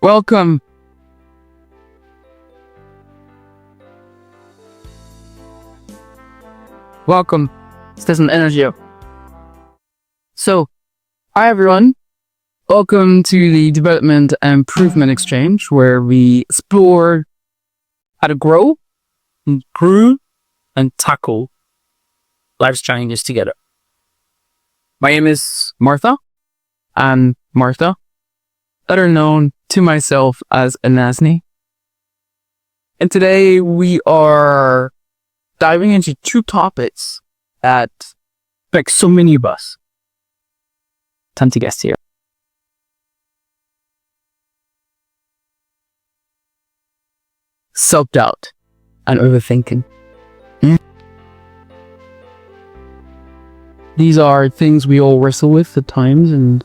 Welcome. Welcome. This an energy. So, hi everyone. Welcome to the Development and Improvement Exchange, where we explore how to grow, improve, and tackle life's challenges together. My name is Martha. I'm Martha, better known to myself as Enasni. And today we are diving into two topics that affect so many of us. Time to guess here. Self-doubt and overthinking. These are things we all wrestle with at times and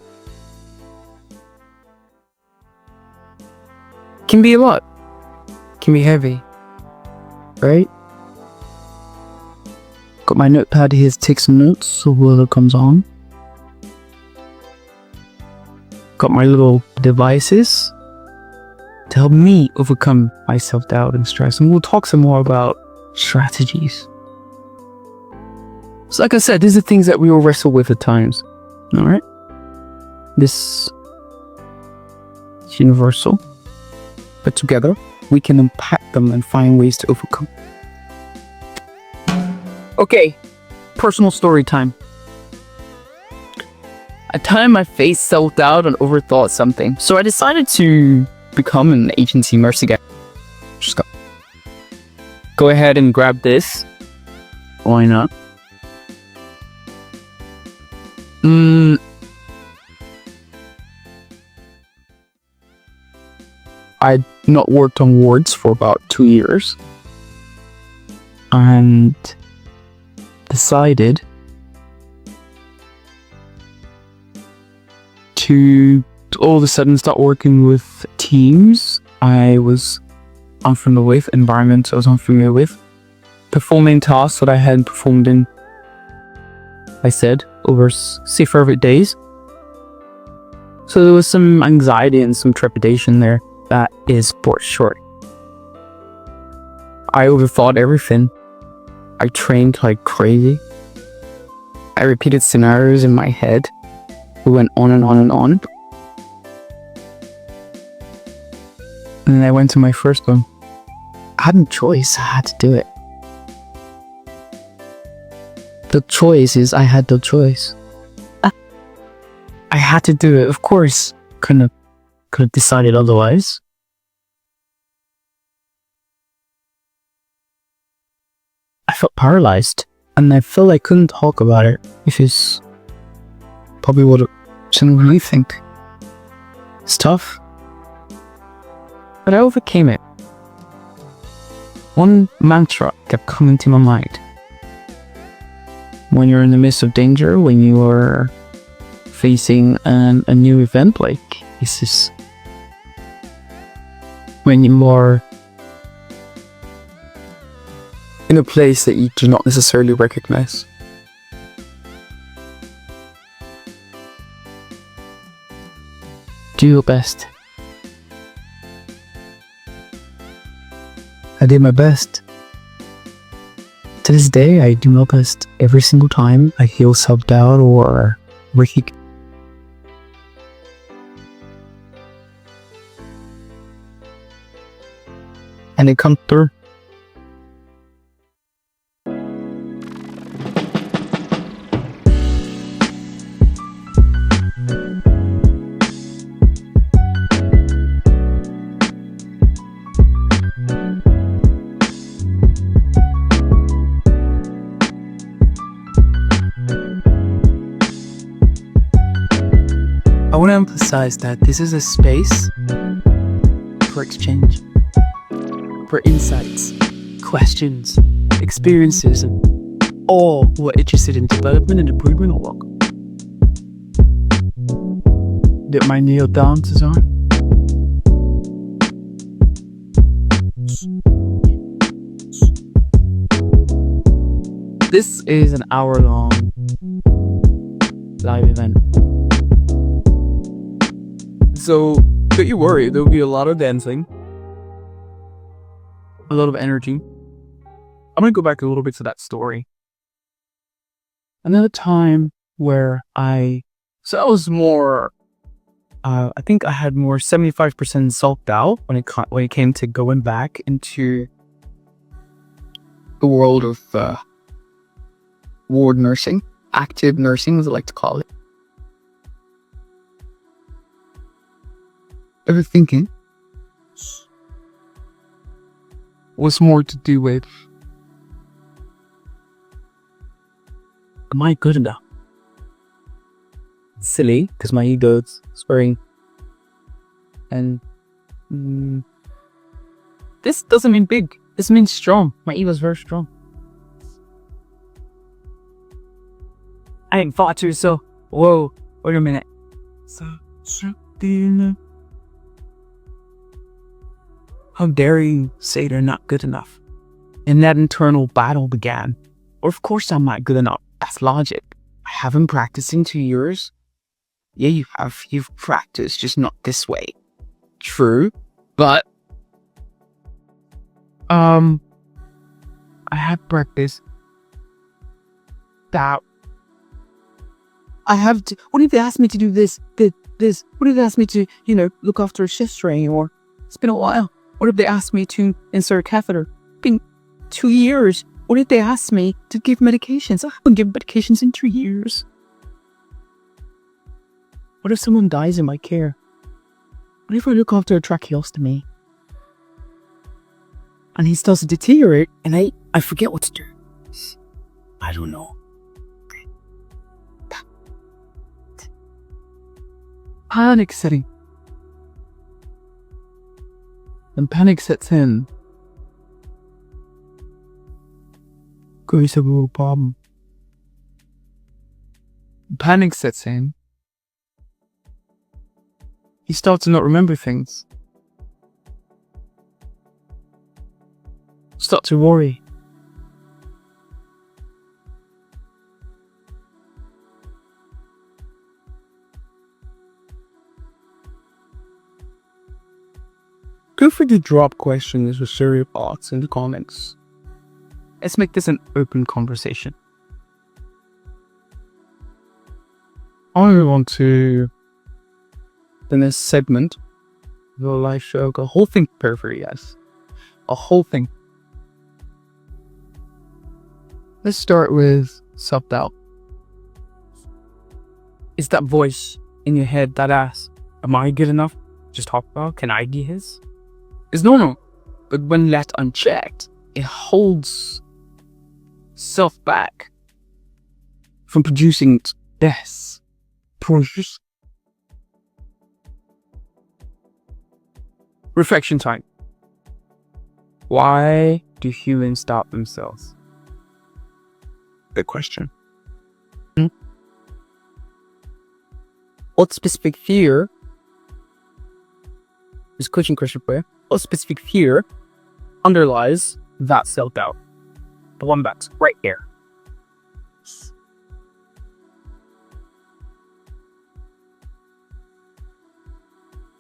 can be a lot. Can be heavy. Right? Got my notepad here to take some notes so while it comes on. Got my little devices to help me overcome my self-doubt and stress. And we'll talk some more about strategies. So like I said, these are things that we all wrestle with at times. Alright? This is universal. But together, we can unpack them and find ways to overcome. Okay, personal story time. At time I faced self-doubt and overthought something. So I decided to become an agency mercy guy. Just go ahead and grab this. Why not? I'd not worked on words for about 2 years and decided to all of a sudden start working with teams I was unfamiliar with, environments I was unfamiliar with, performing tasks that I hadn't performed in, I said, over several days. So there was some anxiety and some trepidation there. That is for sure. I overthought everything. I trained like crazy. I repeated scenarios in my head. We went on and on and on. And then I went to my first one. I had no choice. I had to do it. The choice is I had no choice. I had to do it. Of course, couldn't have decided otherwise. I felt paralyzed and I felt I couldn't talk about it because probably what someone really think. It's tough. But I overcame it. One mantra kept coming to my mind. When you're in the midst of danger, when you are facing a new event like this is when you're more in a place that you do not necessarily recognize. Do your best. I did my best. To this day, I do my best every single time I feel self-doubt or recognition. And it comes through. I want to emphasize that this is a space for exchange. For insights, questions, experiences, and all who are interested in development and improvement are welcome. Did my nail down, Cesar? This is an hour-long live event. So Don't you worry, there'll be a lot of dancing. A lot of energy. I'm gonna go back a little bit to that story. Another time where so that was more, I think I had more 75% self-doubt when it came to going back into the world of ward nursing, active nursing as I like to call it. Overthinking was more to do with, am I good enough? Silly, because my ego's swearing. And this doesn't mean big. This means strong. My ego's very strong. I ain't fought to, so whoa, wait a minute. How dare you say they're not good enough? And that internal battle began. Or of course I'm not good enough. That's logic. I haven't practiced in 2 years. Yeah, you have. You've practiced, just not this way. True, but I have practiced that. I have to. What if they ask me to do this? What if they ask me to, look after a shift train? Or it's been a while. What if they ask me to insert a catheter? It's been 2 years. What if they ask me to give medications? I haven't given medications in 2 years. What if someone dies in my care? What if I look after a tracheostomy and he starts to deteriorate and I forget what to do? I don't know. Panic setting. When panic sets in, guys have a little problem. Panic sets in. You start to not remember things. Start to worry. Feel free to drop questions or share your thoughts in the comments. Let's make this an open conversation. I move on to the next segment of the live show. A whole thing periphery, yes. A whole thing. Let's start with self-doubt. It's that voice in your head that asks, am I good enough? Just talk about, can I be his? It's normal, but when left unchecked, it holds self back from producing its best. Reflection time. Why do humans doubt themselves? Good question. What specific fear? This coaching question for you. What specific fear underlies that self-doubt? The one that's right here.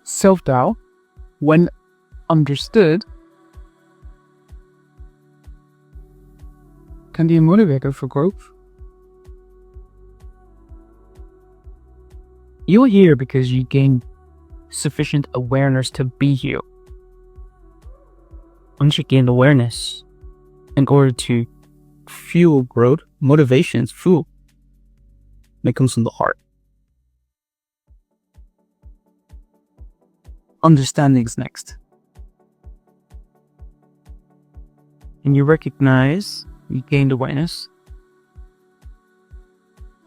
Self-doubt, when understood, can be a motivator for growth. You're here because you gain sufficient awareness to be here. Once you gain awareness, in order to fuel growth, motivations, fuel, it comes from the heart. Understanding's next. And you recognize, you gained awareness,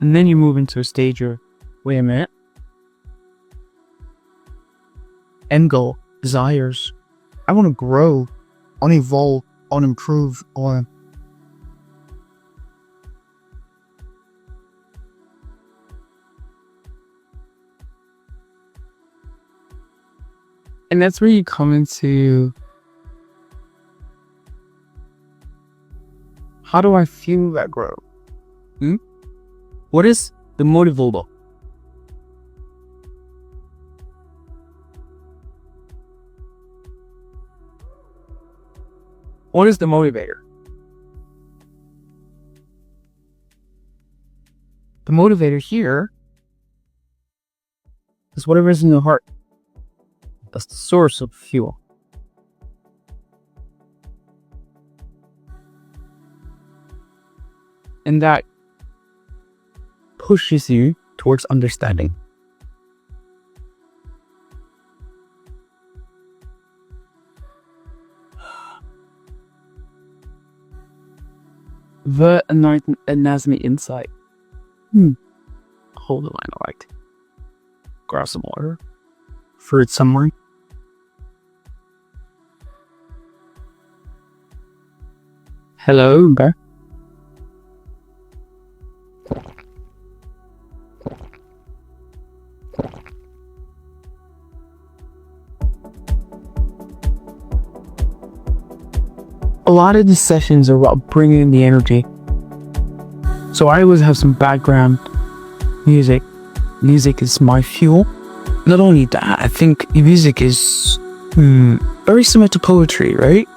and then you move into a stage of, wait a minute, end goal, desires. I want to grow, I want to evolve, I want to improve, and that's where you come into, how do I fuel that growth? What is the motivator? What is the motivator? The motivator here is whatever is in the heart. That's the source of fuel. And that pushes you towards understanding. The Enasni insight. Hold the line, I liked. Grab some water. Fruit somewhere. Hello, Bear. A lot of these sessions are about bringing in the energy. So I always have some background music. Music is my fuel. Not only that, I think music is very similar to poetry, right?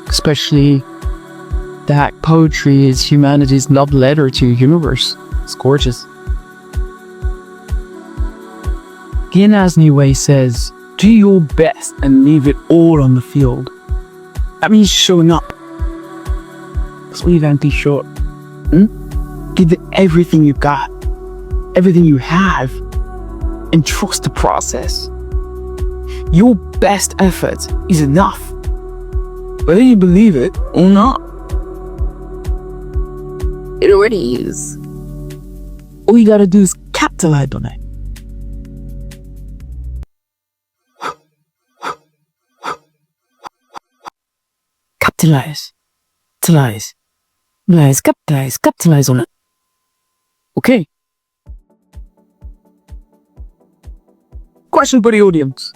Especially that poetry is humanity's love letter to the universe. It's gorgeous. The Enasni Way says, do your best and leave it all on the field. That means showing up. Let's leave empty short. Give it everything you got, everything you have, and trust the process. Your best effort is enough, whether you believe it or not. It already is. All you gotta do is capitalize on it. Capitalize on it. Okay. Question for the audience.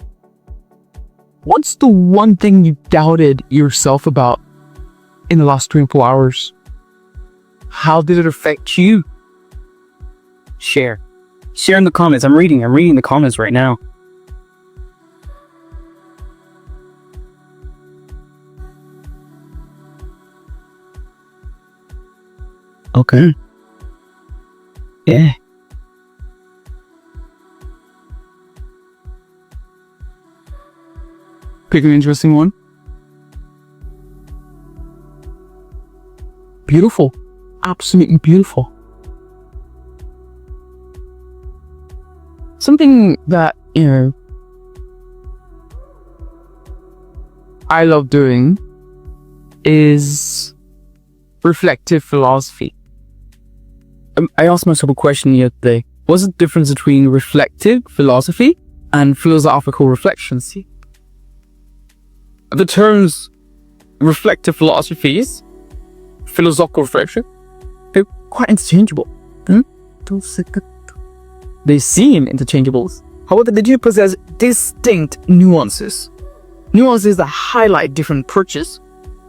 What's the one thing you doubted yourself about in the last 24 hours? How did it affect you? Share in the comments. I'm reading the comments right now. Okay. Yeah. Pick an interesting one. Beautiful. Absolutely beautiful. Something that, I love doing is reflective philosophy. I asked myself a question the other day. What's the difference between reflective philosophy and philosophical reflections? The terms reflective philosophies, philosophical reflection, they're quite interchangeable. They seem interchangeable. However, they do possess distinct nuances. Nuances that highlight different approaches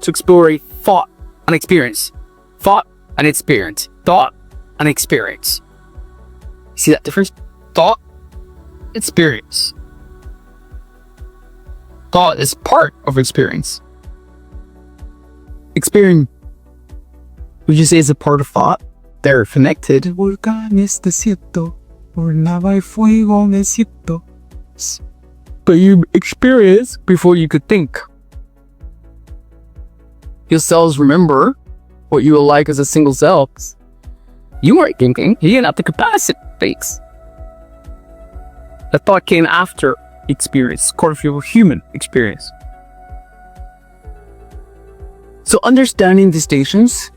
to explore a thought and experience. Thought and experience. Thought and experience. See that difference? Thought, experience. Thought is part of experience. Experience, would you say, is a part of thought? They're connected. But you experience before you could think. Your cells remember what you were like as a single cell. You weren't thinking, you didn't have the capacity to think. The thought came after experience, according to your human experience. So understanding distinctions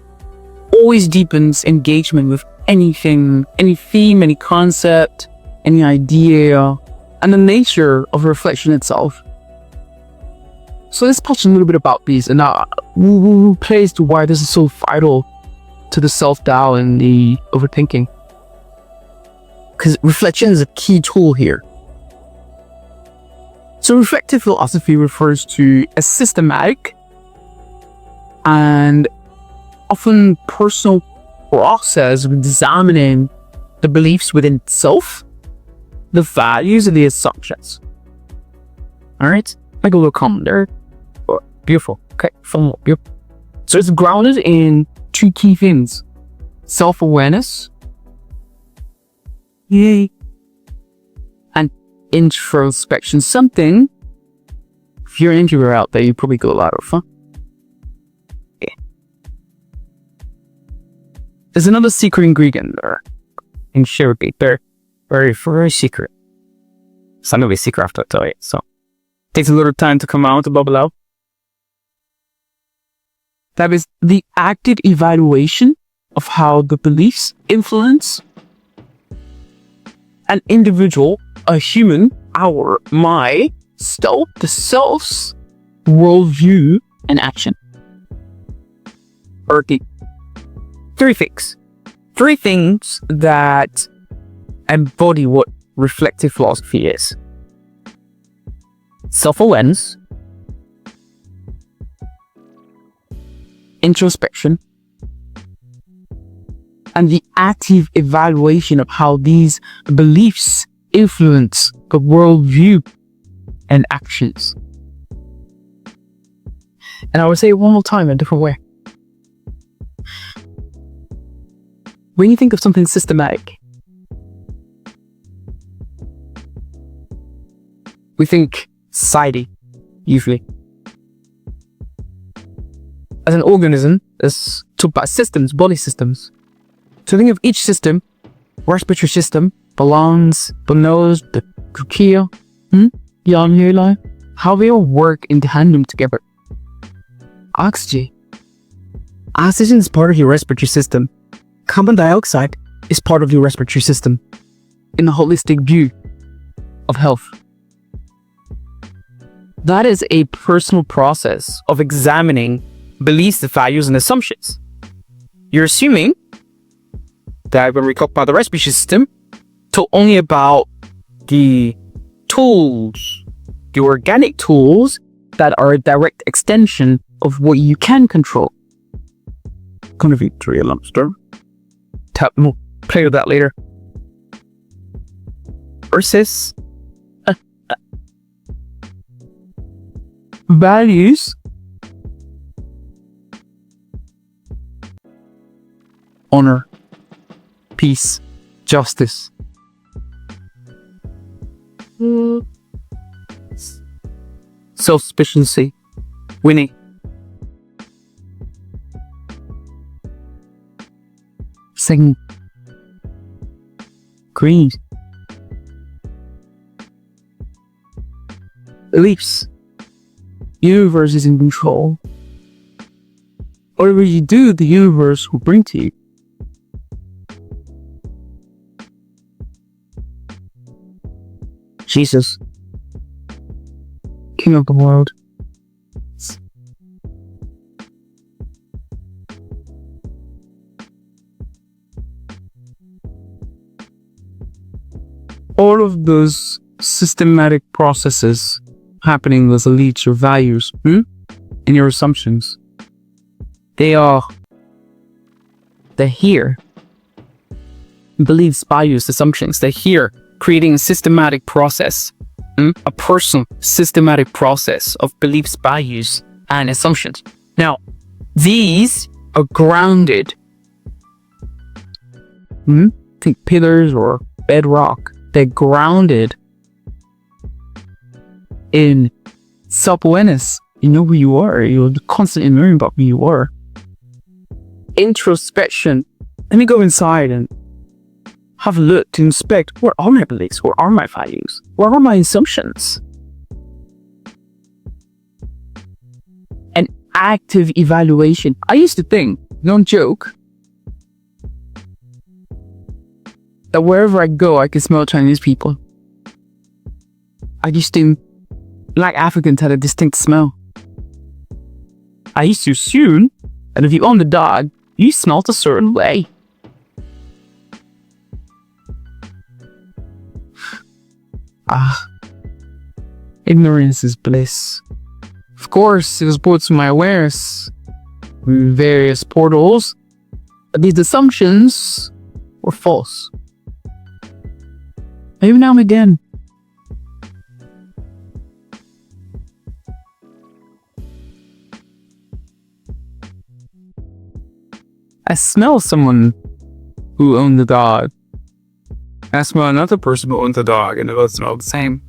always deepens engagement with anything, any theme, any concept, any idea, and the nature of reflection itself. So let's touch a little bit about these, and we'll play as to why this is so vital to the self-doubt and the overthinking. Because reflection is a key tool here. So reflective philosophy refers to a systematic and often personal process of examining the beliefs within itself, the values, and the assumptions. All right, like a little comment there. Beautiful. Okay, phenomenal. Beautiful. So it's grounded in two key things: self-awareness, yay, and introspection. Something, if you're an introvert out there, you probably got a lot of fun. Yeah. There's another secret ingredient there in Sherry. They're very, very secret. It's not gonna be secret after I tell you. So it takes a little time to come out, to bubble out. That is the active evaluation of how the beliefs influence an individual, a human, my the self's worldview and action. Or the three things that embody what reflective philosophy is: self-awareness, introspection, and the active evaluation of how these beliefs influence the worldview and actions. And I would say it one more time in a different way. When you think of something systematic, we think society, usually. As an organism, let's talk about systems, body systems. So think of each system: respiratory system, the lungs, the nose, the trachea, the alveoli, how they all work in tandem together. Oxygen is part of your respiratory system. Carbon dioxide is part of your respiratory system in a holistic view of health. That is a personal process of examining beliefs, values, and assumptions. You're assuming that when we talk about the respiratory system, talk only about the tools, the organic tools that are a direct extension of what you can control. Kind of Victoria Lumster. We'll play with that later. Versus values, honor, peace, justice. Self-sufficiency, winning. Second, greed. Beliefs. Universe is in control. Whatever you do, the universe will bring to you. Jesus, King of the world. All of those systematic processes happening with beliefs, your values, and your assumptions, they're here. Beliefs, values, assumptions, they're here, creating a systematic process, a personal systematic process of beliefs, values, and assumptions. Now, these are grounded, think pillars or bedrock. They're grounded in self-awareness. You know who you are. You're constantly learning about who you are. Introspection. Let me go inside and have a look to inspect, what are my beliefs? What are my values? What are my assumptions? An active evaluation. I used to think, don't joke, that wherever I go, I can smell Chinese people. I used to, Black Africans had a distinct smell. I used to assume that if you owned a dog, you smelled a certain way. Ignorance is bliss. Of course, it was brought to my awareness through various portals, but these assumptions were false. Maybe now and again. I smell someone who owned the dog. I smell another person who owns the dog, and it both smell the same.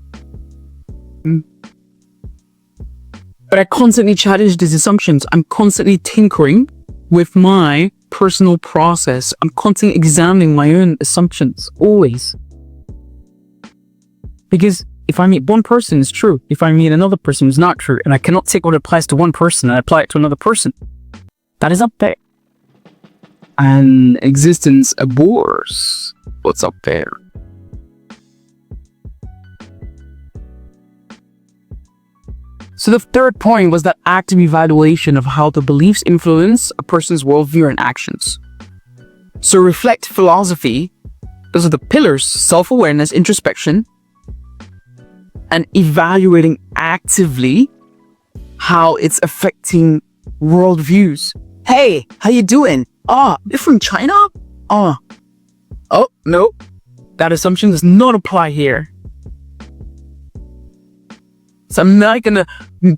But I constantly challenge these assumptions. I'm constantly tinkering with my personal process. I'm constantly examining my own assumptions, always. Because if I meet one person, it's true. If I meet another person, it's not true. And I cannot take what applies to one person and apply it to another person. That is up there. And existence abhors what's up there. So the third point was that active evaluation of how the beliefs influence a person's worldview and actions. So reflect philosophy, those are the pillars: self-awareness, introspection, and evaluating actively how it's affecting worldviews. Hey, how you doing? You're from China? Oh, no. That assumption does not apply here. So I'm not gonna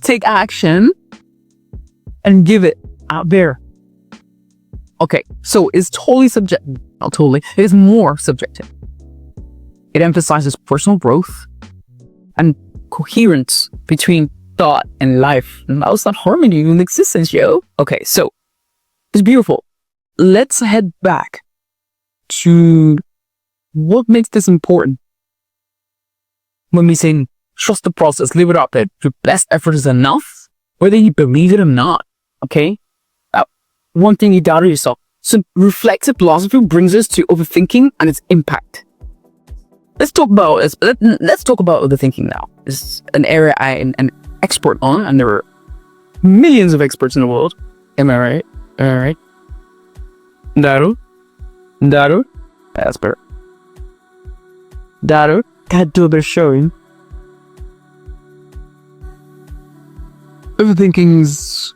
take action and give it out there. Okay, so it's totally subjective. Not totally. It is more subjective. It emphasizes personal growth and coherence between thought and life. And that's not harmony in existence, yo. Okay, so it's beautiful. Let's head back to what makes this important. When we say trust the process, live it up, that your best effort is enough, whether you believe it or not. Okay? One thing you doubt yourself. So reflective philosophy brings us to overthinking and its impact. Let's talk about overthinking now. It's an area I am an expert on, and there are millions of experts in the world. Am I right? All right. Daru? That's better. Daru? Can't do a bit of showing. Overthinking's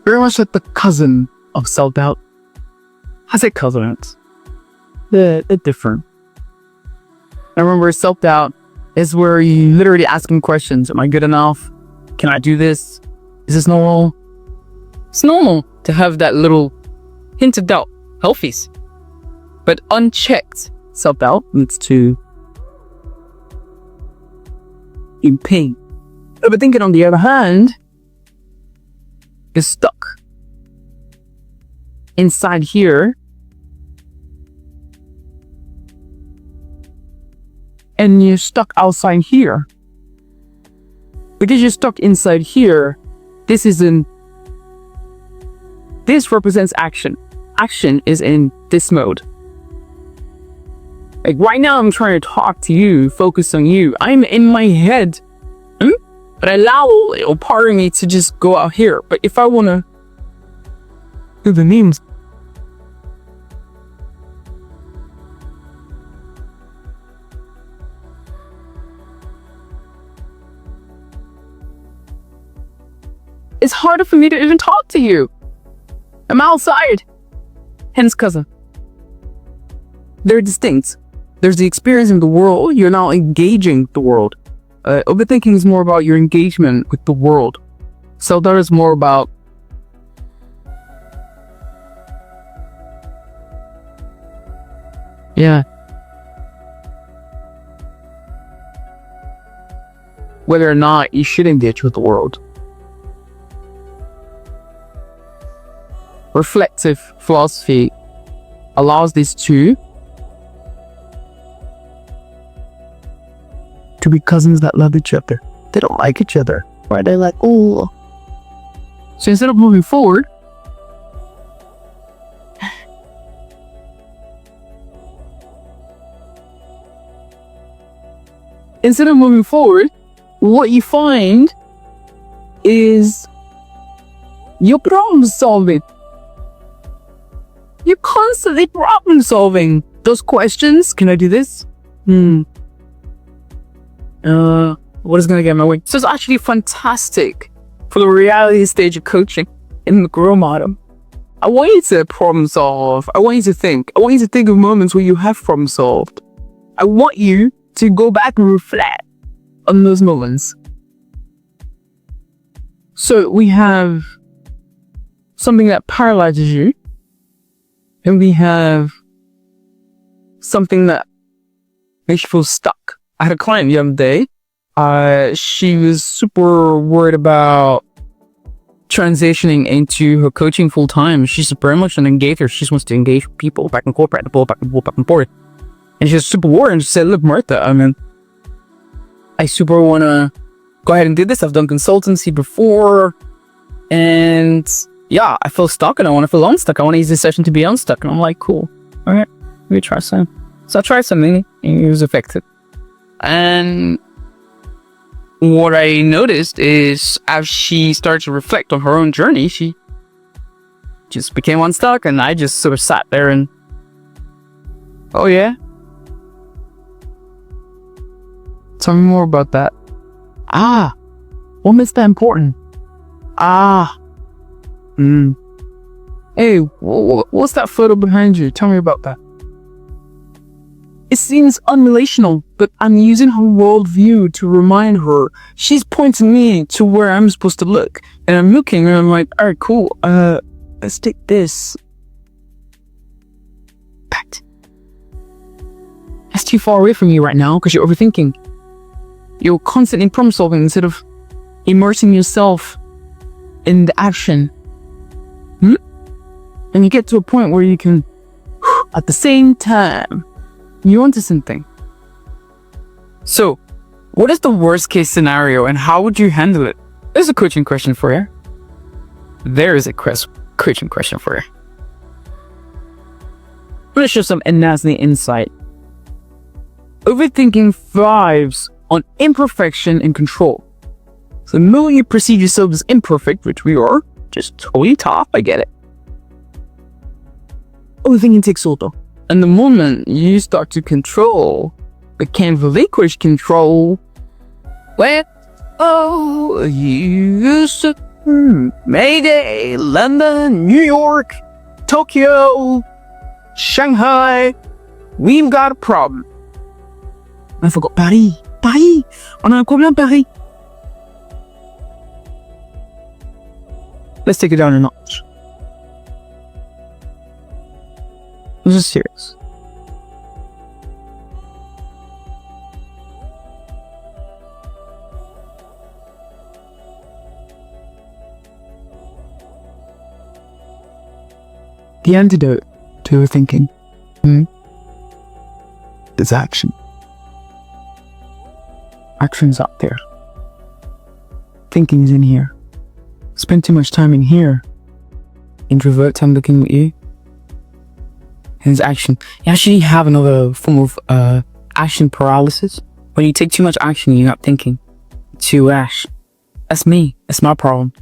very much like the cousin of self-doubt. I say cousins. They're different. I remember self-doubt is where you literally asking questions. Am I good enough? Can I do this? Is this normal? It's normal to have that little hint of doubt. Healthies. But unchecked self-doubt leads to in pain. Overthinking, on the other hand, is stuck inside here, and you're stuck outside here. Because you're stuck inside here, this represents action. Action is in this mode. Like right now, I'm trying to talk to you, focus on you. I'm in my head. But I allow a part of me to just go out here. But if I want to do the memes, it's harder for me to even talk to you. I'm outside. Hence cousin. They're distinct. There's the experience in the world. You're now engaging the world. Overthinking is more about your engagement with the world. Self-doubt is more about whether or not you should engage with the world. Reflective philosophy allows these two to be cousins that love each other. They don't like each other. Right? They're like, oh. So instead of moving forward, what you find is you're problem solving. You're constantly problem solving. Those questions, can I do this? What is going to get in my way? So it's actually fantastic for the reality stage of coaching in the grow model. I want you to problem solve. I want you to think. I want you to think of moments where you have problem solved. I want you to go back and reflect on those moments. So we have something that paralyzes you. And we have something that makes you feel stuck. I had a client the other day. She was super worried about transitioning into her coaching full time. She's very much an engager. She just wants to engage people back and forth, back and forth, back and forth, back and forth. And she's super worried and she said, look, Martha, I super want to go ahead and do this. I've done consultancy before. And yeah, I feel stuck and I want to feel unstuck. I want to use this session to be unstuck. And I'm like, cool. All right, let me try something. So I tried something and it was effective. And what I noticed is as she started to reflect on her own journey, she just became unstuck, and I just sort of sat there and, oh yeah? Tell me more about that. What makes that important? Hey, what's that photo behind you? Tell me about that. It seems unrelational, but I'm using her worldview to remind her. She's pointing me to where I'm supposed to look. And I'm looking and I'm like, all right, cool. Let's take this. Pat. That's too far away from you right now because you're overthinking. You're constantly problem solving instead of immersing yourself in the action. And you get to a point where you can, at the same time, you're onto something. So, what is the worst case scenario and how would you handle it? There's a coaching question for you. There is a coaching question for you. I'm going to show some Enasni insight. Overthinking thrives on imperfection and control. So the moment you perceive yourself as imperfect, which we are, just totally tough, I get it. Overthinking takes over. And the moment you start to control, but can't relinquish control, when, you used to, Mayday, London, New York, Tokyo, Shanghai, we've got a problem. I forgot Paris. On a un problème, Paris. Let's take it down a notch. This is serious. The antidote to overthinking is action. Action's out there. Thinking is in here. Spend too much time in here. Introvert time looking at you. And it's action. You actually have another form of action paralysis. When you take too much action, you're not thinking. Too ash. That's me. That's my problem.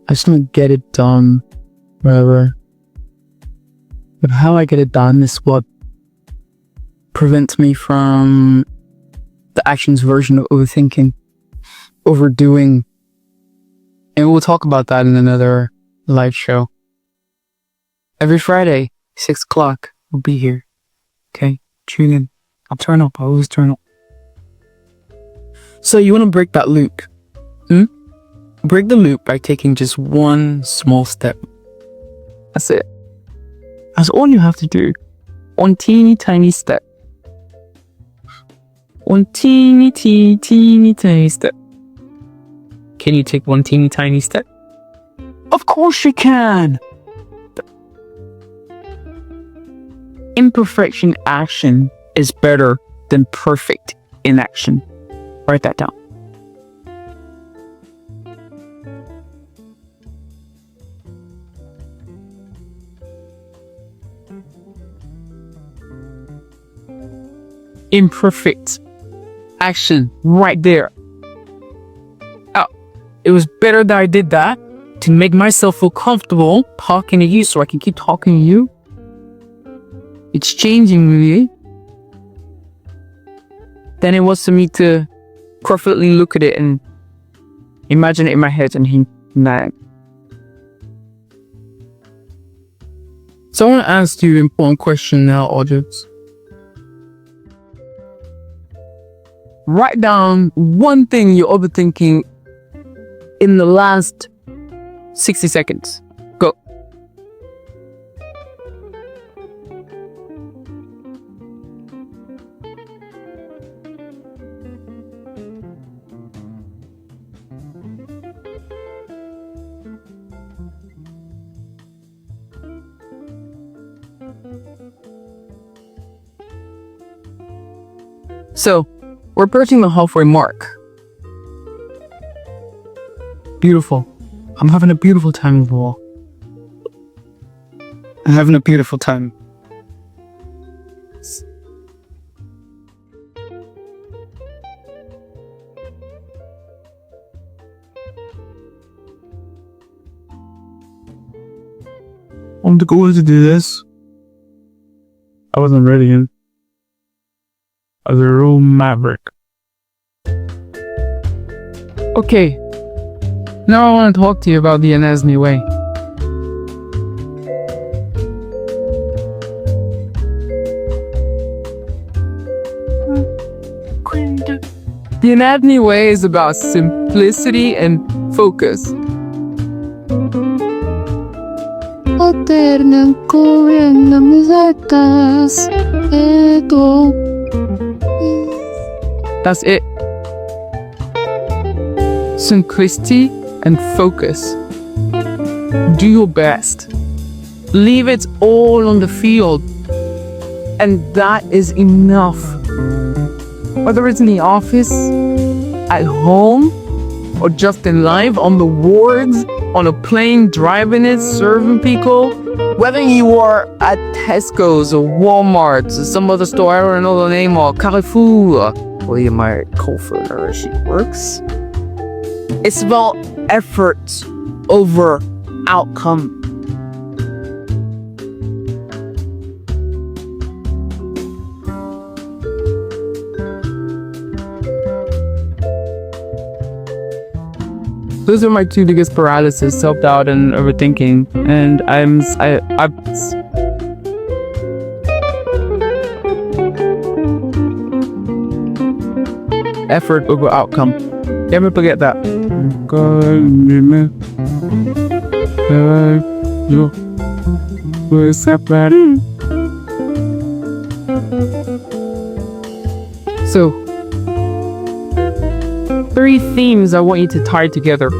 I just want to get it done. Whatever. But how I get it done is what prevents me from the actions version of overthinking. Overdoing. And we'll talk about that in another live show. Every Friday, 6 o'clock, we'll be here. Okay? Tune in. I'll turn up. I always turn up. So you want to break that loop. Break the loop by taking just one small step. That's it. That's all you have to do. One teeny tiny step. One teeny tiny step. Can you take one teeny tiny step? Of course you can! Imperfection action is better than perfect inaction. Write that down. Imperfect action right there. It was better that I did that to make myself feel comfortable talking to you so I can keep talking to you. It's changing me. Then it was for me to perfectly look at it and imagine it in my head and he nagged. So I want to ask you an important question now, audience. Write down one thing you're overthinking in the last 60 seconds. Go. So, we're approaching the halfway mark. Beautiful. I'm having a beautiful time with the wall. I'm having a beautiful time. I'm the goal to do this. I wasn't ready in. I was a real maverick. Okay. Now I want to talk to you about the Enasni Way. The Enasni Way is about simplicity and focus. That's it. Simplicity and focus. Do your best. Leave it all on the field. And that is enough. Whether it's in the office, at home, or just in life, on the wards, on a plane, driving it, serving people. Whether you are at Tesco's or Walmart or some other store, I don't know the name, or Carrefour, where you might call for her, she works. It's about effort over outcome. Those are my two biggest paralysis: self-doubt and overthinking. And effort over outcome. Never forget that. So, 3 themes I want you to tie together.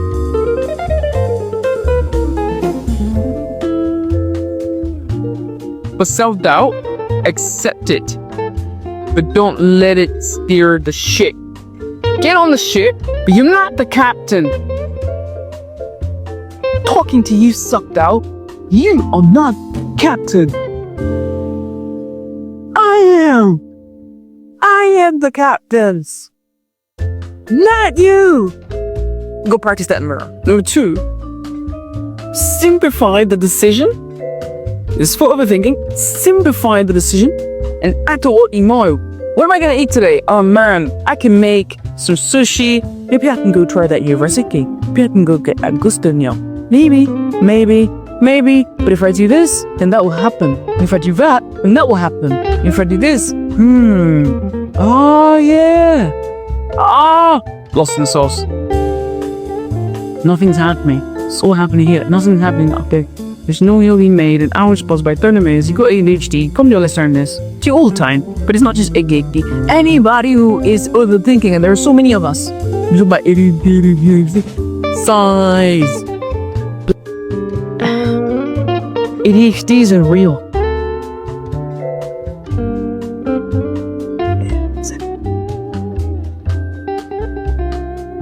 For self-doubt, accept it, but don't let it steer the ship. Get on the ship, but you're not the captain. Talking to you, sucked out. You are not captain. I am the captains. Not you! Go practice that in mirror. Number 2, simplify the decision. This is for overthinking. Simplify the decision and act on what you know. What am I gonna eat today? Oh man, I can make some sushi. Maybe I can go try that recipe. Maybe I can go get a gusto. Maybe. But if I do this, then that will happen. If I do that, then that will happen. If I do this, oh yeah. Lost in the sauce. Nothing's happening. It's all happening here. Nothing's happening up there. There's no heal being made. An hour's passed by 30 minutes. You got ADHD. Come to let's learn this. It's you all the time. But it's not just ADHD. Anybody who is overthinking, and there are so many of us. We talk about ADHD. Size. ADHD isn't real.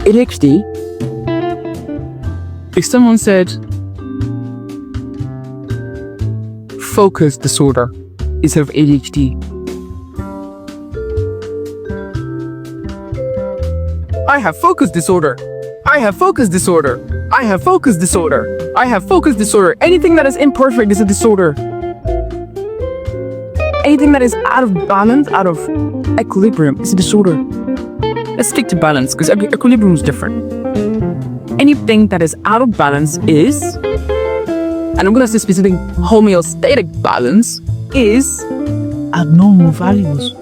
ADHD, if someone said focus disorder instead of ADHD, I have focus disorder. I have focus disorder. I have focus disorder. I have focus disorder. Anything that is imperfect is a disorder. Anything that is out of balance, out of equilibrium, is a disorder. Let's stick to balance, because equilibrium is different. Anything that is out of balance is, and I'm going to say specific, homeostatic balance is abnormal values.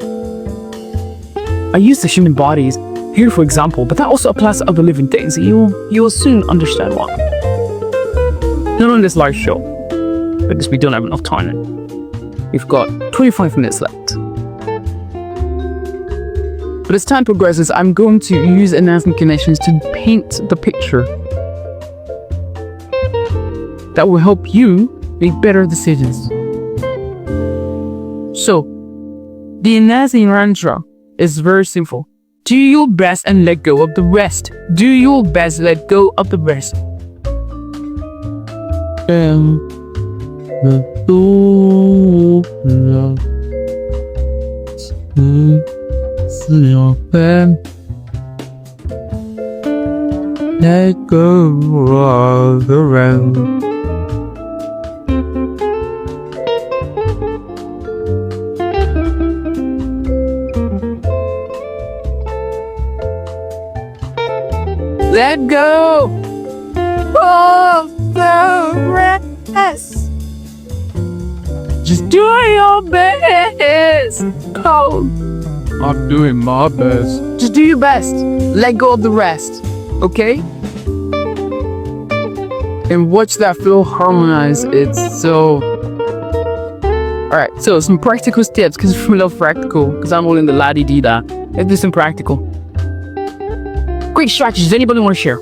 I use the human bodies here for example, but that also applies to other living things. You will soon understand why. Not on this live show, because we don't have enough time. We've got 25 minutes left. But as time progresses, I'm going to use Enasni connections to paint the picture that will help you make better decisions. So, the Enasni mantra is very simple. Do your best and let go of the rest. Do your best, let go of the rest. Let go of the rest. Let go of the rest. Just do your best. Oh, I'm doing my best. Just do your best. Let go of the rest. Okay? And watch that flow harmonize. It's so... Alright, so some practical steps, because we love practical, because I'm all in the la-di-di-da. Let's do some practical. Great strategies. Anybody want to share?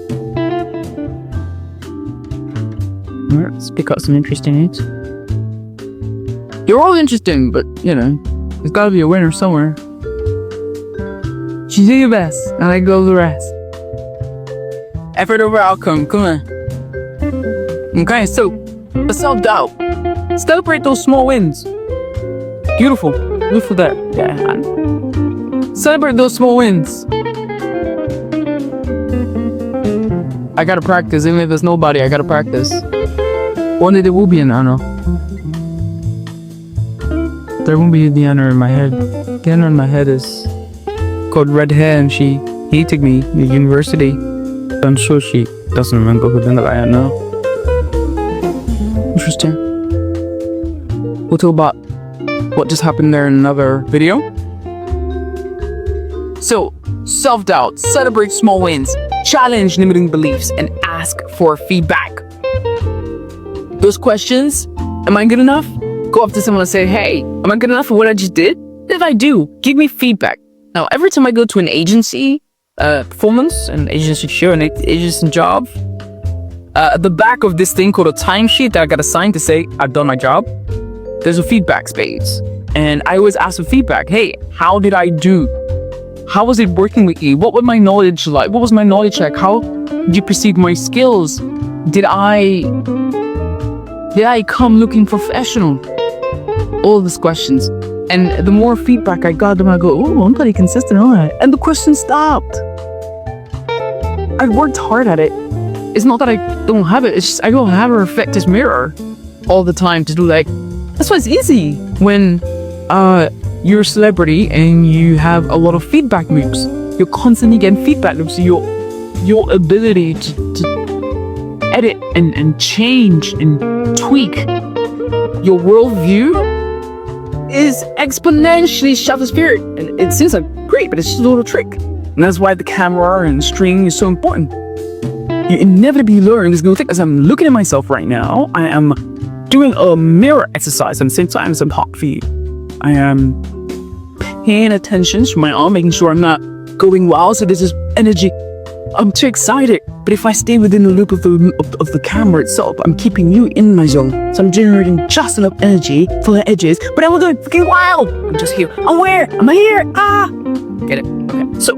Alright, let's pick out some interesting hits. You're all interesting, but, you know, there's gotta be a winner somewhere. You do your best, and let go of the rest. Effort over outcome, come on. Okay, so, the self-doubt. Celebrate those small wins. Beautiful. Beautiful there. Yeah. Celebrate those small wins. I gotta practice, even if there's nobody, I gotta practice. One day there will be an honor. There won't be the honor in my head. The honor in my head is called Red Hair, and she hated me in university. I'm sure she doesn't remember who the I am now. Interesting. We'll talk about what just happened there in another video. So, self-doubt, celebrate small wins, challenge limiting beliefs, and ask for feedback. Those questions, am I good enough? Go up to someone and say, hey, am I good enough for what I just did? If I do, give me feedback. Now, every time I go to an agency performance, an agency show, an agency job, at the back of this thing called a timesheet that I got assigned to say I've done my job, there's a feedback space. And I always ask for feedback. Hey, how did I do? How was it working with you? What was my knowledge like? What was my knowledge like? How did you perceive my skills? Did I come looking professional? All these questions. And the more feedback I got, the more I go, oh, I'm pretty consistent, aren't I? And the question stopped. I've worked hard at it. It's not that I don't have it. It's just I don't have a reflective mirror all the time to do like. That's why it's easy when you're a celebrity and you have a lot of feedback loops. You're constantly getting feedback loops. So your ability to edit and change and tweak your worldview is exponentially stratospheric. And it seems like great, but it's just a little trick. And that's why the camera and streaming is so important. You inevitably learn this little thing. As I'm looking at myself right now, I am doing a mirror exercise at the same time as I'm talking for you. I am paying attention to my arm, making sure I'm not going wild. So this is energy. I'm too excited. But if I stay within the loop of the camera itself, I'm keeping you in my zone. So I'm generating just enough energy for the edges, but I'm not going fucking wild. I'm just here. I'm where? I'm here. Ah! Get it? Okay. So,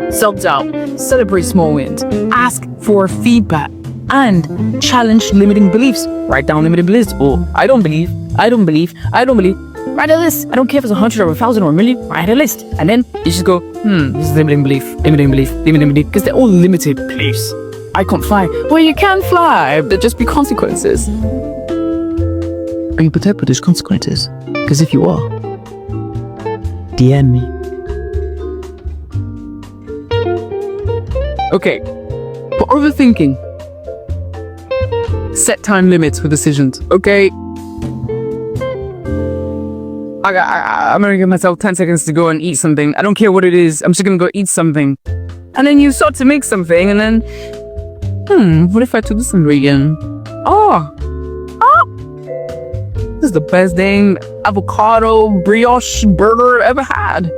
self-doubt, celebrate small wins, ask for feedback, and challenge limiting beliefs. Write down limiting beliefs. Oh, I don't believe. Write a list. I don't care if it's 100 or 1,000 or 1,000,000. Write a list. And then you just go, this is limiting belief. Because they're all limited beliefs. I can't fly. Well, you can fly. There'll just be consequences. Are you prepared for those consequences? Because if you are, DM me. Okay. For overthinking, set time limits for decisions. Okay. I'm gonna give myself 10 seconds to go and eat something. I don't care what it is. I'm just gonna go eat something. And then you start to make something, and then, what if I do this ingredient? oh, this is the best dang avocado brioche burger I've ever had.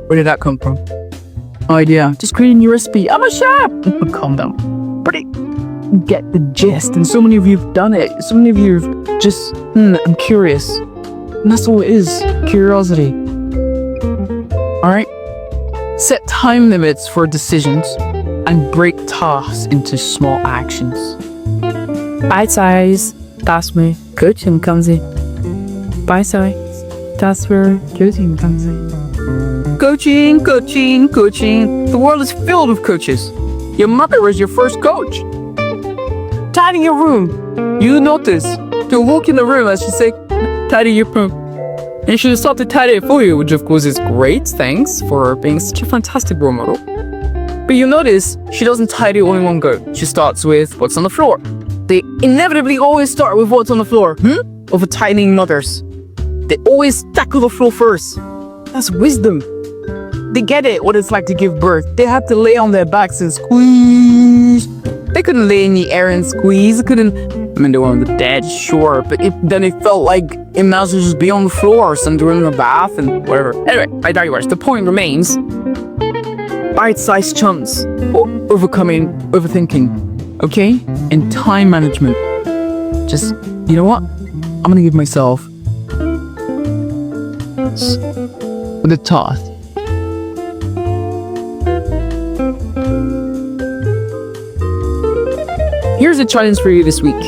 Where did that come from? No idea. Just creating a new recipe. I'm a chef. Calm down. But get the gist. And so many of you have done it. So many of you have just, I'm curious. And that's all it is. Curiosity. Alright? Set time limits for decisions and break tasks into small actions. Bite size. That's where coaching comes in. Bite size. That's where coaching comes in. Coaching. The world is filled with coaches. Your mother was your first coach. Tidying your room. You notice. To walk in the room as she say, tidy your room. And she'll start to tidy it for you, which of course is great. Thanks for being such a fantastic role model. But you notice she doesn't tidy all in one go. She starts with what's on the floor. They inevitably always start with what's on the floor. Over tidying mothers. They always tackle the floor first. That's wisdom. They get it, what it's like to give birth. They have to lay on their backs and squeeze. They couldn't lay in the air and squeeze. They couldn't, they were on the bed, sure, but then it felt like it might as well just be on the floor or something during the bath and whatever. Anyway, I digress. The point remains, bite-sized chunks, overthinking, okay? And time management. Just, you know what? I'm gonna give myself the task. Here's a challenge for you this week.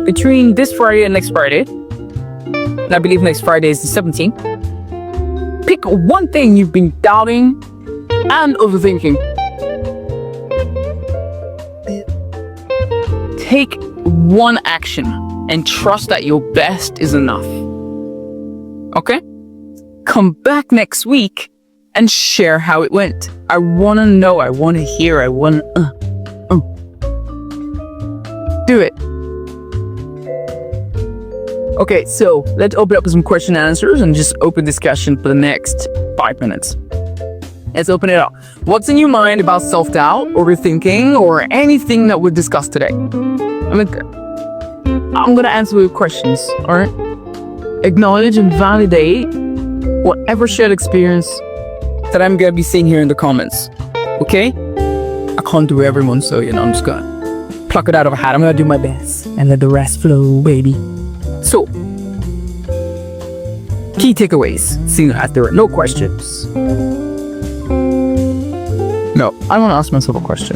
Between this Friday and next Friday, and I believe next Friday is the 17th, pick one thing you've been doubting and overthinking. Take one action and trust that your best is enough. Okay? Come back next week and share how it went. I want to know, I want to hear, I want to... Do it. Okay, so let's open up some question and answers and just open discussion for the next 5 minutes. Let's open it up. What's in your mind about self-doubt, overthinking, or anything that we discussed today? I'm gonna answer with questions, alright? Acknowledge and validate whatever shared experience that I'm gonna be seeing here in the comments. Okay? I can't do everyone, so I'm just gonna pluck it out of a hat. I'm gonna do my best and let the rest flow, baby. So, key takeaways, seeing as there are no questions. No, I want to ask myself a question.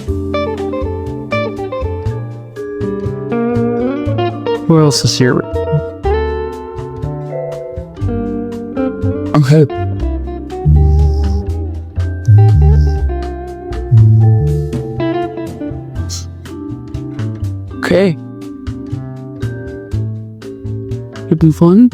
Who else is here? Okay. Okay. It'd be fun.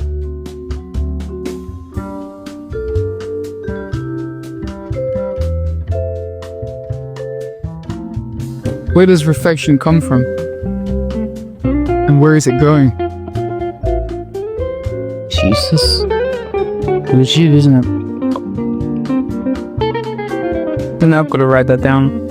Where does reflection come from? And where is it going? Jesus. It was you, isn't it? Then I've got to write that down.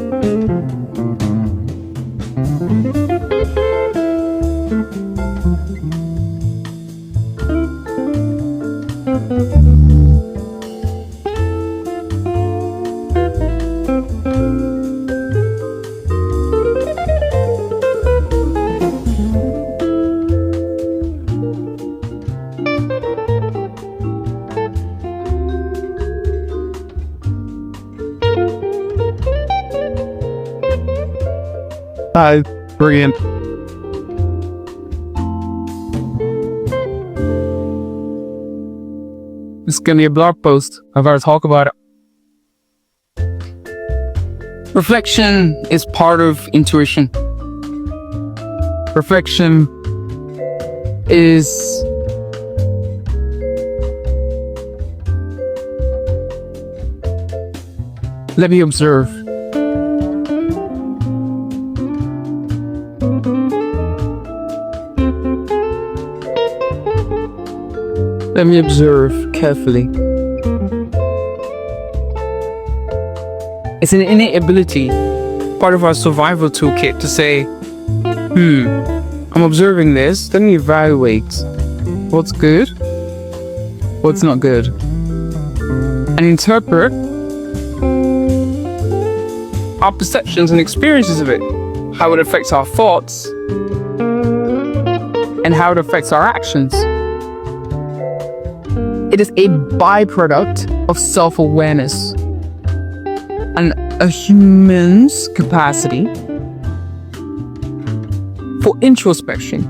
Brilliant. It's gonna be a blog post. I've already talked about it. Reflection is part of intuition. Reflection is let me observe. Let me observe carefully. It's an innate ability, part of our survival toolkit to say, I'm observing this, then evaluate what's good, what's not good, and interpret our perceptions and experiences of it, how it affects our thoughts, and how it affects our actions. It is a byproduct of self-awareness and a human's capacity for introspection,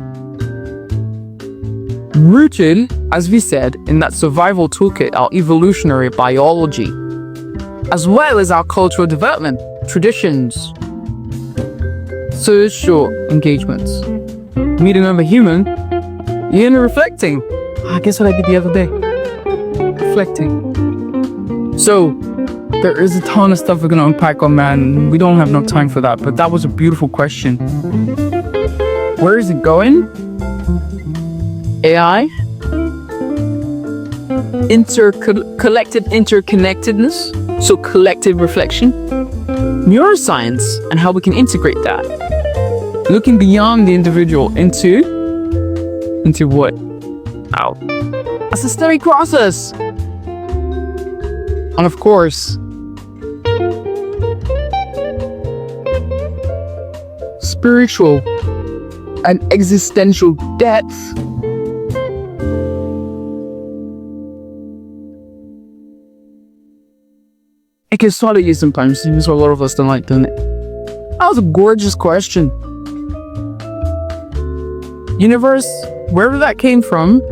rooted, as we said, in that survival toolkit, our evolutionary biology, as well as our cultural development, traditions, social engagements. Meeting another human, you're reflecting. I guess what I did the other day. Reflecting. So, there is a ton of stuff we're going to unpack on, man. We don't have enough time for that, but that was a beautiful question. Where is it going? AI? Collective interconnectedness? So collective reflection? Neuroscience and how we can integrate that. Looking beyond the individual into what? Out. A systemic process. And of course, spiritual and existential depth. It can swallow you sometimes. So a lot of us don't like doing it. That was a gorgeous question. Universe, wherever that came from,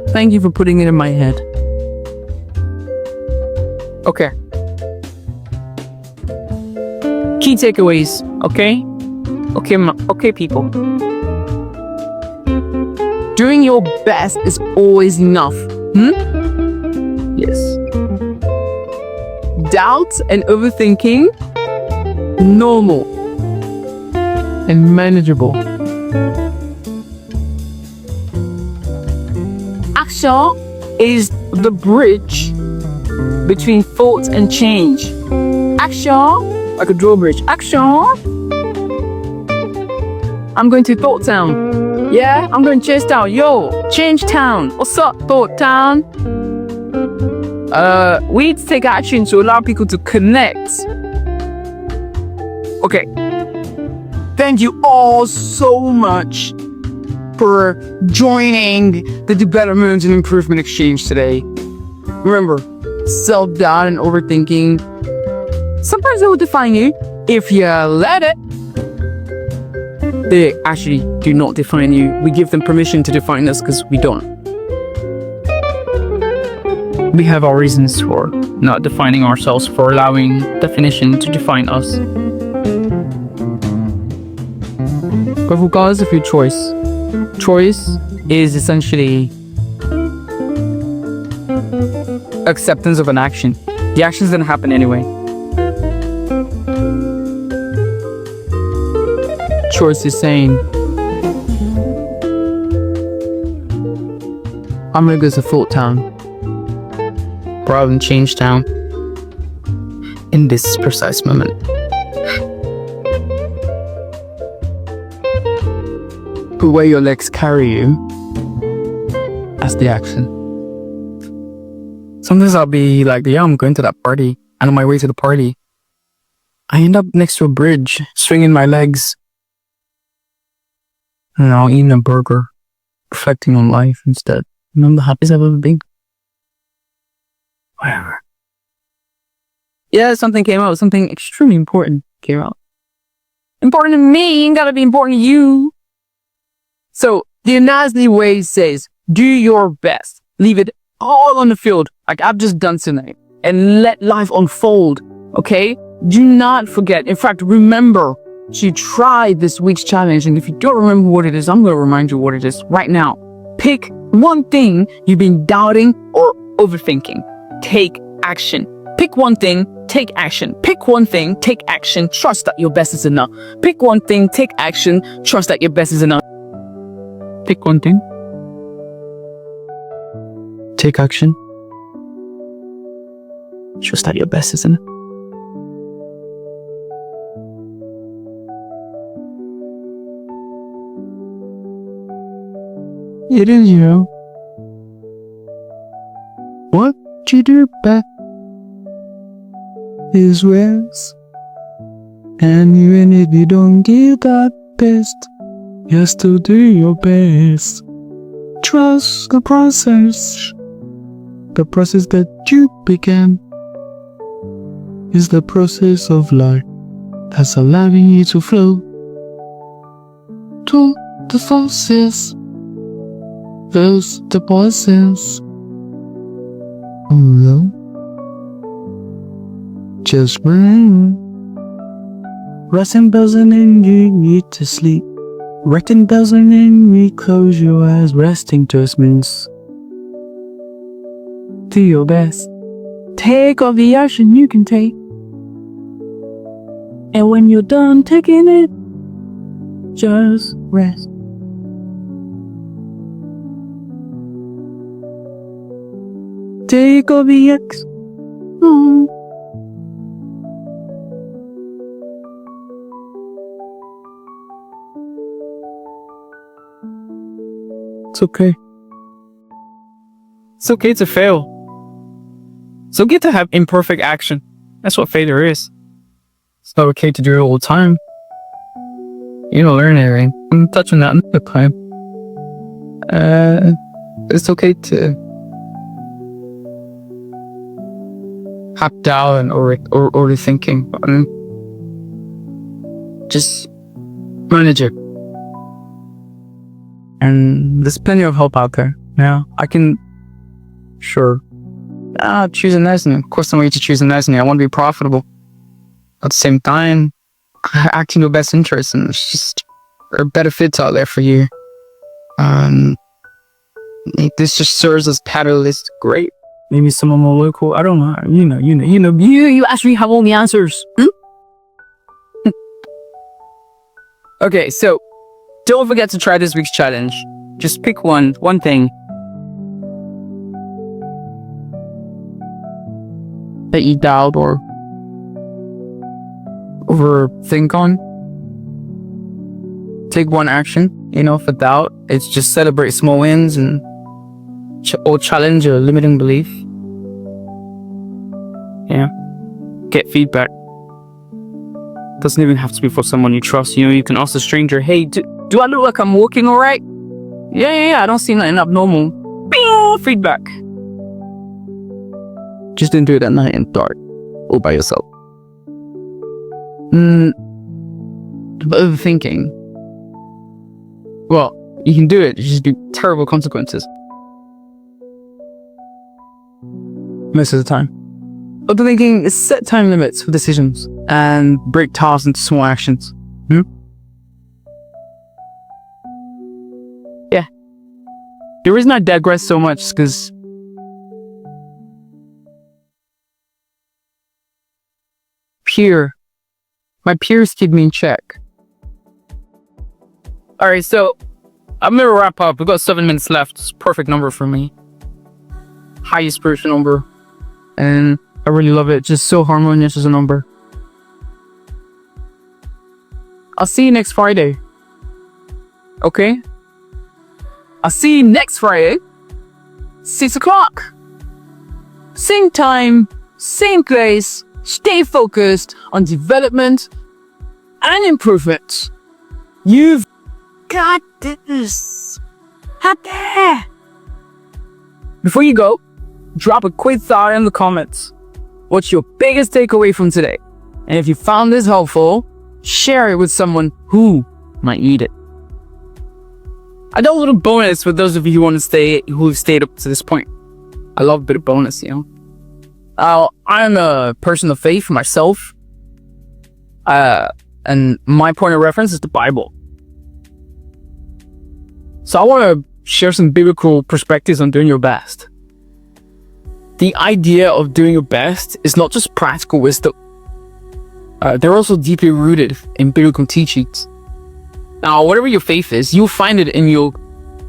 thank you for putting it in my head. Okay. Key takeaways, okay? Okay, people. Doing your best is always enough. Yes. Doubt and overthinking, normal and manageable. Action is the bridge between thought and change. Action, like a drawbridge. Action. I'm going to Thought Town. Yeah, I'm going to Chase Town. Yo, Change Town. What's up, Thought Town? We need to take action to allow people to connect. Okay. Thank you all so much for joining the Development and Improvement Exchange today. Remember, self-doubt and overthinking, sometimes they will define you if you let it. They actually do not define you. We give them permission to define us because we don't. We have our reasons for not defining ourselves, for allowing definition to define us. But regardless of your choice is essentially acceptance of an action. The action's gonna happen anyway. Choice is saying, I'm gonna go to Thought Town rather than Change Town in this precise moment. Put where your legs carry you as the action. Sometimes I'll be like, yeah, I'm going to that party, and on my way to the party, I end up next to a bridge, swinging my legs, and I'll eat a burger, reflecting on life instead. And I'm the happiest I've ever been. Whatever. Yeah, something came out. Something extremely important came out. Important to me, ain't gotta be important to you. So, the Enasni Way says, do your best. Leave it all on the field, like I've just done tonight, and let life unfold, okay? Do not forget. In fact, remember to try this week's challenge. And if you don't remember what it is, I'm going to remind you what it is right now. Pick one thing you've been doubting or overthinking. Take action. Pick one thing, take action. Pick one thing, take action. Trust that your best is enough. Pick one thing, take action. Trust that your best is enough. Pick one thing. Take action. Trust that your best is enough. It is you. What you do best is rest. And even if you don't give that best, you still do your best. Trust the process. The process that you began is the process of life that's allowing you to flow to the forces. Those the process. No. Just run. Resting doesn't mean you need to sleep. Resting doesn't mean you close your eyes. Resting just means do your best. Take all the action you can take. And when you're done taking it, just rest. Take all the action. It's okay. It's okay to fail. It's okay to have imperfect action. That's what failure is. It's not okay to do it all the time. You don't learn anything. I'm touching that another time. It's okay to have doubt and overthinking. Just manage it. And there's plenty of help out there. Now, I can, sure, choose Enasni. Of course, I'm going to choose Enasni. I want to be profitable. At the same time, act in your best interest, and it's just, there are better fits out there for you. This just serves as catalyst. Great. Maybe someone more local. I don't know. You actually have all the answers. Okay, so don't forget to try this week's challenge. Just pick one thing that you doubt or overthink on. Take one action, for doubt. It's just celebrate small wins and or challenge a limiting belief. Yeah. Get feedback. Doesn't even have to be for someone you trust. You can ask a stranger, hey, do I look like I'm walking all right? Yeah, I don't see nothing abnormal. Bing! Feedback. Just don't do it at night in the dark. All by yourself. Overthinking. Well, you can do it. You just do terrible consequences. Most of the time. Overthinking is set time limits for decisions and break tasks into small actions. Yeah. The reason I digress so much is because my peers keep me in check. Alright, so I'm gonna wrap up. We've got 7 minutes left. It's a perfect number for me. Highest spiritual number. And I really love it. Just so harmonious as a number. I'll see you next Friday. Okay? I'll see you next Friday. 6 o'clock. Same time, same place. Stay focused on development and improvement. You've got this. Out there. Before you go, drop a quick thought in the comments. What's your biggest takeaway from today? And if you found this helpful, share it with someone who might need it. I got a little bonus for those of you who've stayed up to this point. I love a bit of bonus, I'm a person of faith myself. And my point of reference is the Bible. So I want to share some biblical perspectives on doing your best. The idea of doing your best is not just practical wisdom. They're also deeply rooted in biblical teachings. Now, whatever your faith is, you'll find it in your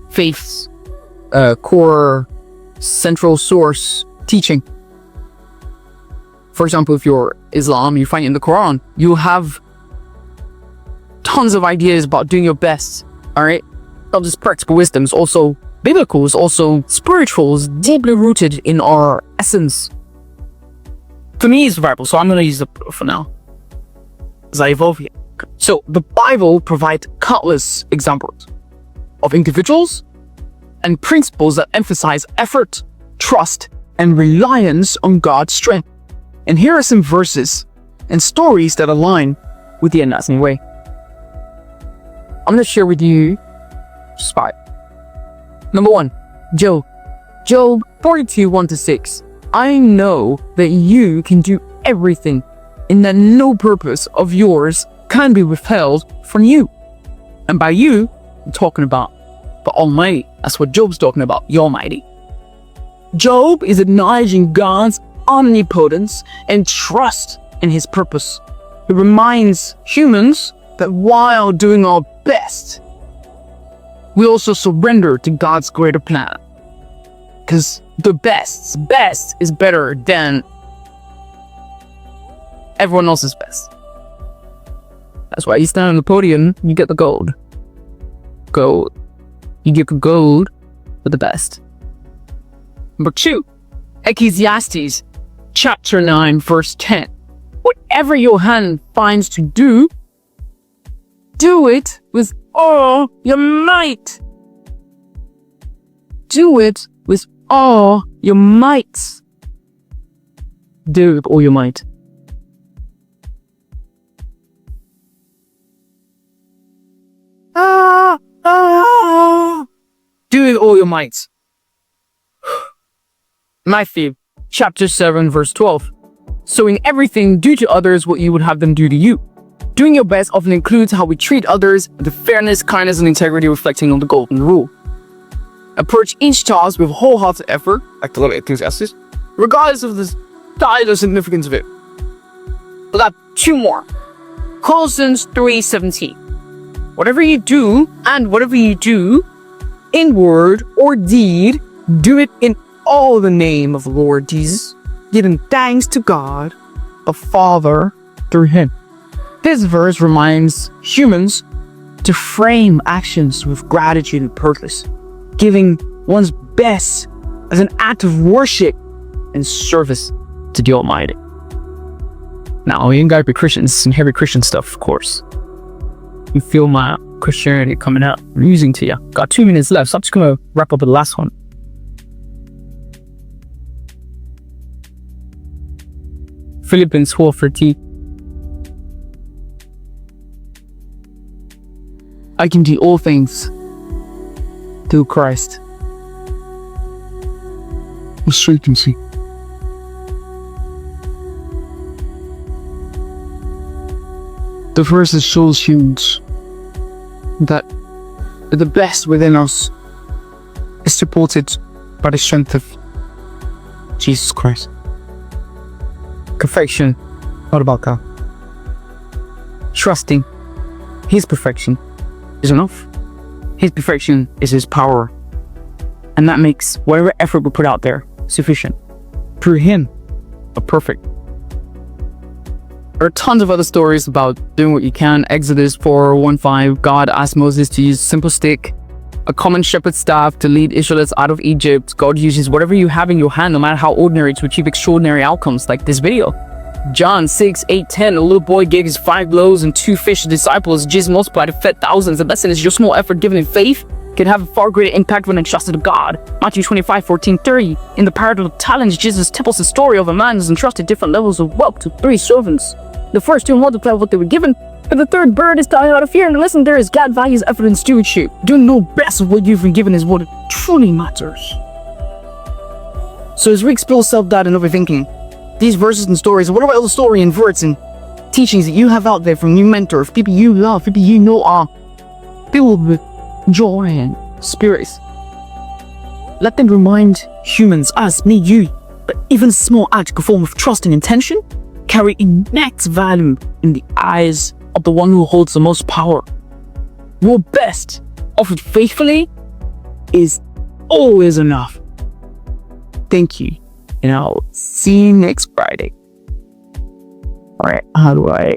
faith's core central source teaching. For example, if you're Islam, you find it in the Quran. You'll have tons of ideas about doing your best. All right, not just practical wisdom, it's also biblical, it's also spiritual, it's deeply rooted in our essence. For me, it's the Bible, so I'm going to use the for now as I evolve here. So the Bible provides countless examples of individuals and principles that emphasize effort, trust, and reliance on God's strength. And here are some verses and stories that align with the Enasni Way. I'm going to share with you just 5. Number 1, Job. Job 42, 1-6. I know that you can do everything and that no purpose of yours can be withheld from you. And by you, I'm talking about the Almighty. That's what Job's talking about, the Almighty. Job is acknowledging God's omnipotence and trust in his purpose. It reminds humans that while doing our best, we also surrender to God's greater plan. Because the best is better than everyone else's best. That's why you stand on the podium, you get the gold. Gold. You give the gold for the best. Number 2, Ecclesiastes chapter 9, verse 10. Whatever your hand finds to do, do it with all your might. Do it with all your might. Do it with all your might. Do it with all your might. Matthew chapter 7, verse 12. So in everything, do to others what you would have them do to you. Doing your best often includes how we treat others, the fairness, kindness, and integrity reflecting on the golden rule. Approach each task with wholehearted effort, like the little Ecclesiastes, regardless of the style or significance of it. We got 2 more. Colossians 3:17. Whatever you do, in word or deed, do it in all the name of the Lord Jesus, giving thanks to God, the Father, through him. This verse reminds humans to frame actions with gratitude and purpose, giving one's best as an act of worship and service to the Almighty. Now, you ain't gotta be Christians, some heavy Christian stuff, of course. You feel my Christianity coming out, I'm using to you. Got 2 minutes left, so I'm just gonna wrap up with the last one. Philippians 4:13. I can do all things through Christ. So you can see. The verse shows humans that the best within us is supported by the strength of Jesus Christ. Perfection, not about God. Trusting his perfection is enough. His perfection is his power. And that makes whatever effort we put out there sufficient. Through him, are perfect. There are tons of other stories about doing what you can. Exodus 4:1-5, God asked Moses to use a simple stick, a common shepherd's staff to lead Israelites out of Egypt. God uses whatever you have in your hand, no matter how ordinary, to achieve extraordinary outcomes, like this video. John 6:8-10, a little boy gave his 5 loaves and 2 fish to disciples. Jesus multiplied and fed thousands. The lesson is your small effort given in faith can have a far greater impact when entrusted to God. Matthew 25:14-30, in the parable of talents, Jesus tells the story of a man who's entrusted different levels of wealth to 3 servants. The first 2 multiplied what they were given, but the third bird is dying out of fear. And the lesson there is God values effort and stewardship. Doing no best of what you've been given is what truly matters. So as we explore self-doubt and overthinking, these verses and stories, what about the story and words and teachings that you have out there from your mentors, people you love, people you know are filled with joy and spirits? Let them remind humans, us, me, you, that even a small act, a form of trust and intention, carry immense value in the eyes of the one who holds the most power. Your best, offered faithfully, is always enough. Thank you, and I'll see you next Friday. All right, how do I